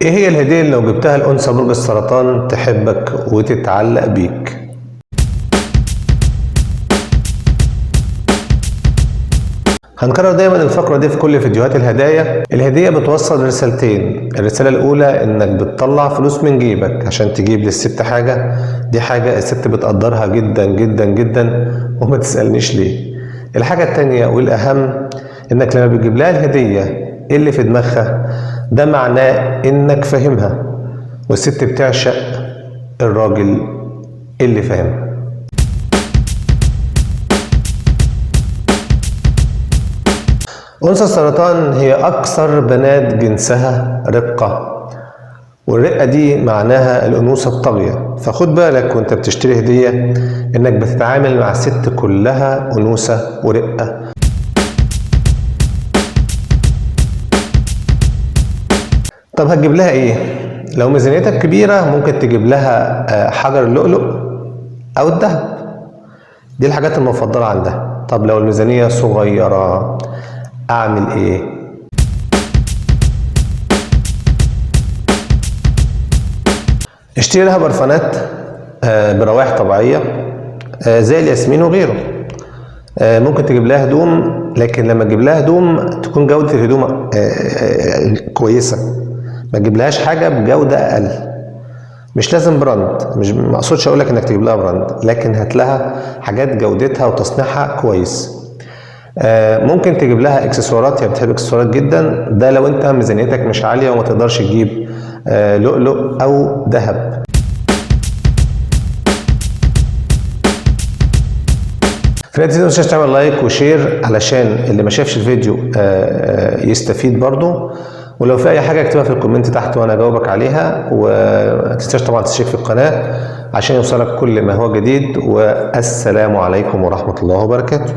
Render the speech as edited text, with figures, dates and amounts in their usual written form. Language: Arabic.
ايه هي الهدية اللي لو جبتها لأنثى برج السرطان تحبك وتتعلق بيك؟ هنكرر دايما الفقرة دي في كل فيديوهات الهدايا. الهدية بتوصل رسالتين. الرسالة الأولى إنك بتطلع فلوس من جيبك عشان تجيب للست حاجة، دي حاجة الست بتقدرها جدا جدا جدا وما تسألنيش ليه. الحاجة التانية والأهم إنك لما بتجيب لها الهدية اللي في دماغها ده معناه إنك فاهمها، والست بتعشق الراجل اللي فاهمها. أنثى السرطان هي أكثر بنات جنسها رقة، والرقة دي معناها الأنوثة الطاغية، فخد بالك وأنت بتشتري هدية إنك بتتعامل مع ست كلها أنوثة ورقة. طب هتجيب لها إيه؟ لو ميزانيتك كبيرة ممكن تجيب لها حجر اللؤلؤ أو الذهب، دي الحاجات المفضلة عندها. طب لو الميزانية صغيرة أعمل إيه؟ اشتري لها برفانات بروائح طبيعية زي الياسمين وغيره. ممكن تجيب لها هدوم، لكن لما تجيب لها هدوم تكون جودة الهدوم كويسة، ما تجيبلهاش حاجة بجودة أقل. مش لازم براند، مش مقصودش أقول لك إنك تجيب لها براند، لكن هات لها حاجات جودتها وتصنيعها كويس. ممكن تجيب لها اكسسوارات، هي بتحب اكسسوارات جدا، ده لو انت ميزانيتك مش عاليه وما تقدرش تجيب لؤلؤ او ذهب. في النهايه ما تنساش تعمل لايك وشير علشان اللي ما شافش الفيديو يستفيد برضه، ولو في اي حاجه اكتبها في الكومنت تحت وانا اجاوبك عليها، وما تنساش طبعا تشترك في القناه عشان يوصلك كل ما هو جديد. والسلام عليكم ورحمه الله وبركاته.